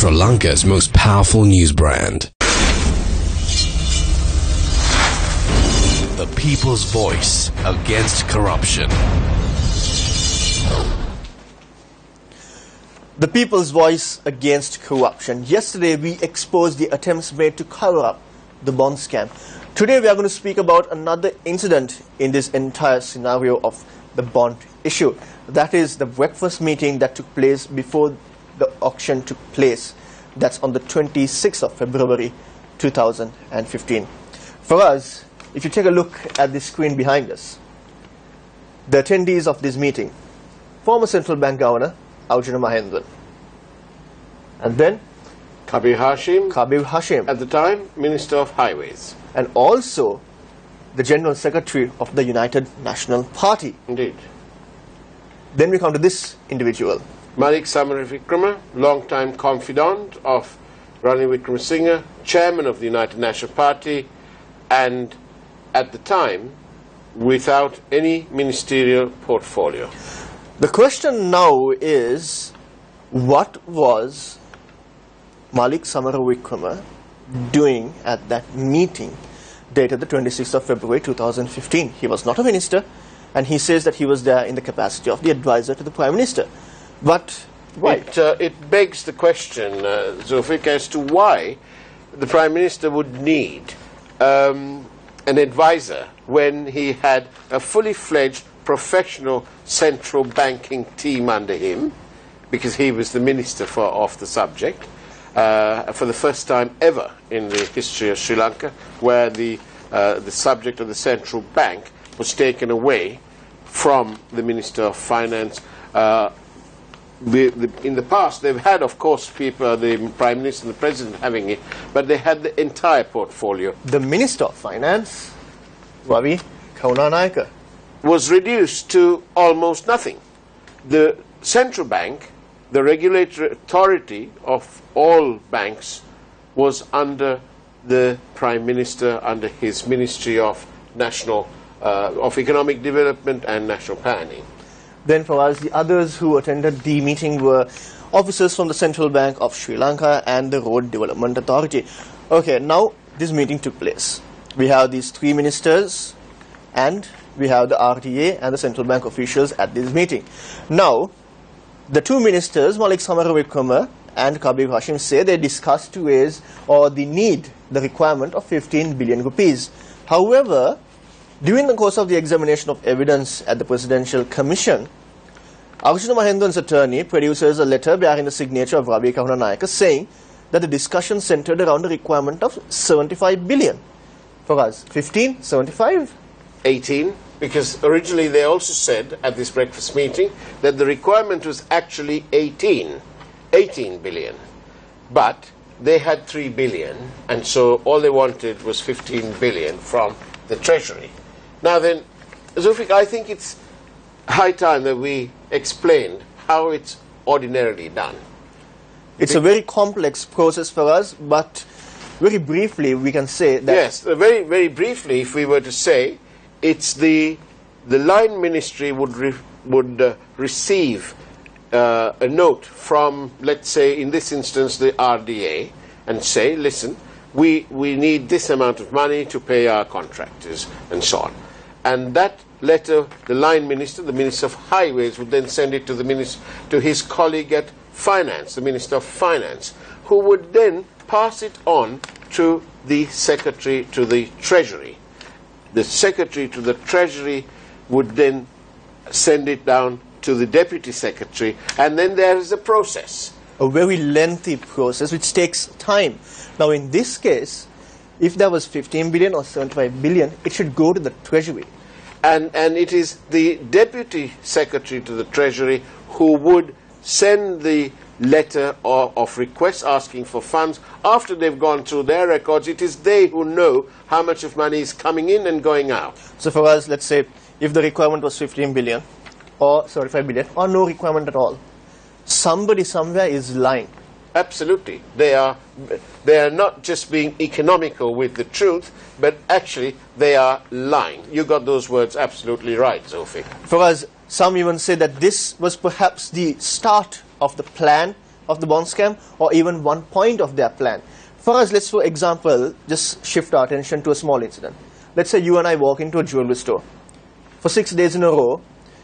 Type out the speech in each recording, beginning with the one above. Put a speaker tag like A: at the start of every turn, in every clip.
A: Sri Lanka's most powerful news brand. The people's voice against corruption.
B: The people's voice against corruption. Yesterday we exposed the attempts made to cover up the bond scam. Today we are going to speak about another incident in this entire scenario of the bond issue. That is the breakfast meeting that took place before the auction took place. That's on the 26th of February 2015. For us, if you take a look at the screen behind us, the attendees of this meeting: former Central Bank Governor Arjuna Mahendran, and then
C: Kabir
B: Hashim,
C: at the time Minister of Highways,
B: and also the General Secretary of the United National Party.
C: Indeed.
B: Then we come to this individual,
C: Malik Samaravikrama, long-time confidant of Ranil Wickremesinghe, chairman of the United National Party, and at the time without any ministerial portfolio.
B: The question now is, what was Malik Samaravikrama doing at that meeting dated the 26th of February 2015? He was not a minister, and he says that he was there in the capacity of the advisor to the Prime Minister. But why?
C: It begs the question, Zulfiq, as to why the Prime Minister would need an advisor when he had a fully fledged professional central banking team under him, because he was the minister of the subject, for the first time ever in the history of Sri Lanka, where the subject of the central bank was taken away from the Minister of Finance. In the past, they've had, of course, people, the Prime Minister and the President having it, but they had the entire portfolio.
B: The Minister of Finance, Ravi Kaunanayaka,
C: was reduced to almost nothing. The central bank, the regulatory authority of all banks, was under the Prime Minister, under his Ministry of Economic Development and National Planning.
B: Then for us, the others who attended the meeting were officers from the Central Bank of Sri Lanka and the Road Development Authority. Okay, now this meeting took place. We have these three ministers, and we have the RTA and the Central Bank officials at this meeting. Now, the two ministers, Malik Samaravikrama and Kabir Hashim, say they discussed to raise, or the requirement of 15 billion rupees. However, during the course of the examination of evidence at the Presidential Commission, Arjuna Mahendran's attorney produces a letter bearing the signature of Ravi Kaunanayaka saying that the discussion centered around the requirement of 75 billion. For us, 15, 75?
C: 18, because originally they also said at this breakfast meeting that the requirement was actually 18 billion. But they had 3 billion, and so all they wanted was 15 billion from the Treasury. Now then, Zulfiq, I think it's high time that we explained how it's ordinarily done.
B: It's a very complex process for us, but very briefly we can say that...
C: Yes, very, very briefly, if we were to say, it's the line ministry would receive a note from, let's say, in this instance, the RDA, and say, listen, we need this amount of money to pay our contractors, and so on. And that letter, the line minister, the Minister of Highways, would then send it to his colleague at Finance, the Minister of Finance, who would then pass it on to the Secretary to the Treasury. The Secretary to the Treasury would then send it down to the Deputy Secretary, and then there is a process.
B: A very lengthy process which takes time. Now in this case, if there was 15 billion or 75 billion, it should go to the Treasury.
C: And it is the Deputy Secretary to the Treasury who would send the letter of request asking for funds. After they've gone through their records, it is they who know how much of money is coming in and going out.
B: So for us, let's say, if the requirement was 15 billion or 75 billion or no requirement at all, somebody somewhere is lying.
C: Absolutely. They are not just being economical with the truth, but actually they are lying. You got those words absolutely right, Zulfiq.
B: For us, some even say that this was perhaps the start of the plan of the bond scam or even one point of their plan. For us, let's, for example, just shift our attention to a small incident. Let's say you and I walk into a jewelry store. For 6 days in a row,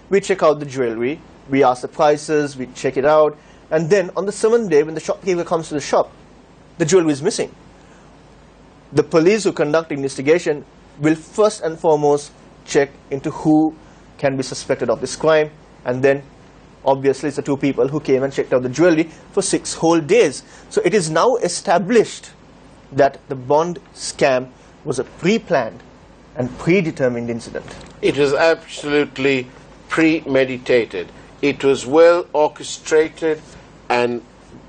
B: we check out the jewelry, we ask the prices, we check it out, and then on the 7th day, when the shopkeeper comes to the shop, the jewelry is missing. The police who conduct investigation will first and foremost check into who can be suspected of this crime, and then obviously it's the two people who came and checked out the jewelry for 6 whole days. So it is now established that the bond scam was a pre-planned and predetermined incident.
C: It was absolutely premeditated. It was well orchestrated, and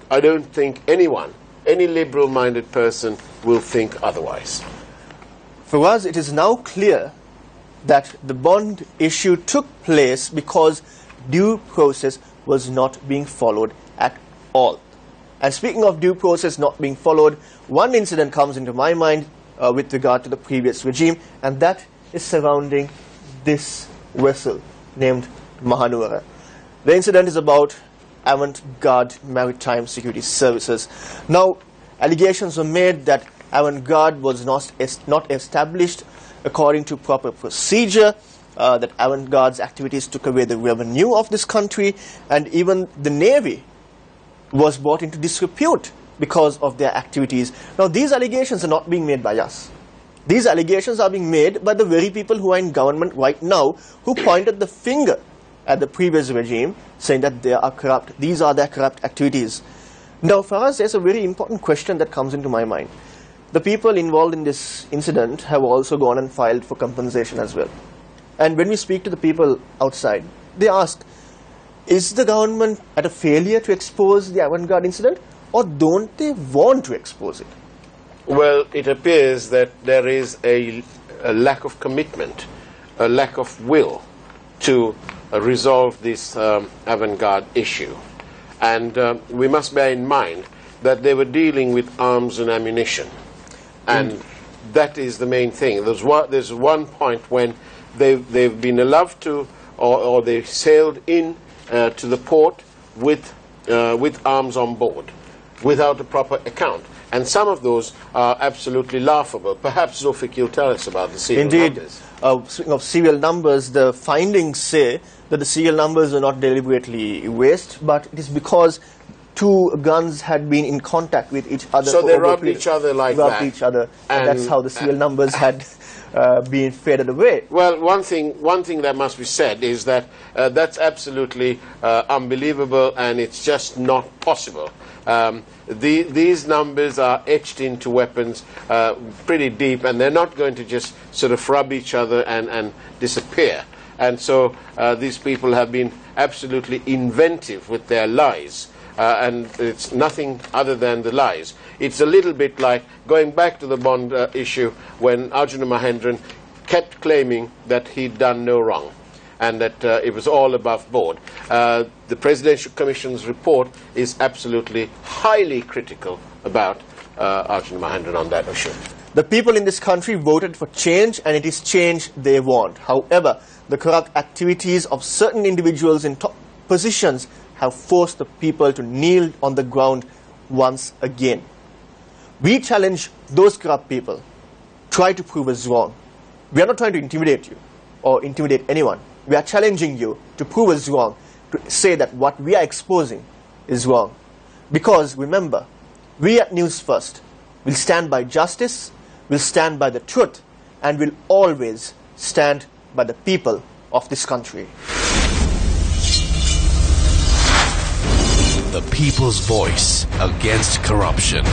C: I don't think anyone, any liberal-minded person, will think otherwise.
B: For us, it is now clear that the bond issue took place because due process was not being followed at all. And speaking of due process not being followed, one incident comes into my mind with regard to the previous regime, and that is surrounding this vessel named Mahanuwara. The incident is about Avant-Garde Maritime Security Services. Now, allegations were made that Avant-Garde was not established according to proper procedure, that Avant-Garde's activities took away the revenue of this country, and even the Navy was brought into disrepute because of their activities. Now, these allegations are not being made by us. These allegations are being made by the very people who are in government right now, who pointed the finger at the previous regime, saying that they are corrupt. These are their corrupt activities. Now, for us, there's a very important question that comes into my mind. The people involved in this incident have also gone and filed for compensation as well. And when we speak to the people outside, they ask, is the government at a failure to expose the Avant-Garde incident, or don't they want to expose it?
C: Well, it appears that there is a lack of commitment, a lack of will to resolve this Avant-Garde issue. And we must bear in mind that they were dealing with arms and ammunition. And that is the main thing. There's one point when they've been allowed to, or they sailed in to the port with arms on board, without a proper account. And some of those are absolutely laughable. Perhaps Zulfik, you'll tell us about the serial numbers.
B: Indeed. Speaking of serial numbers, the findings say that the serial numbers are not deliberately erased, but it is because two guns had been in contact with each other.
C: So they rubbed each other like that.
B: Rubbed each other, and that's how the serial numbers had been faded away.
C: Well, one thing that must be said is that that's absolutely unbelievable, and it's just not possible. These numbers are etched into weapons pretty deep, and they're not going to just sort of rub each other and disappear. And so these people have been absolutely inventive with their lies. And it's nothing other than the lies. It's a little bit like going back to the bond issue when Arjuna Mahendran kept claiming that he'd done no wrong and that it was all above board. The Presidential Commission's report is absolutely highly critical about Arjuna Mahendran on that issue.
B: The people in this country voted for change, and it is change they want. However, the corrupt activities of certain individuals in top positions have forced the people to kneel on the ground once again. We challenge those corrupt people. Try to prove us wrong. We are not trying to intimidate you or intimidate anyone. We are challenging you to prove us wrong, to say that what we are exposing is wrong. Because remember, we at News First will stand by justice, will stand by the truth, and will always stand by the people of this country.
A: The people's voice against corruption.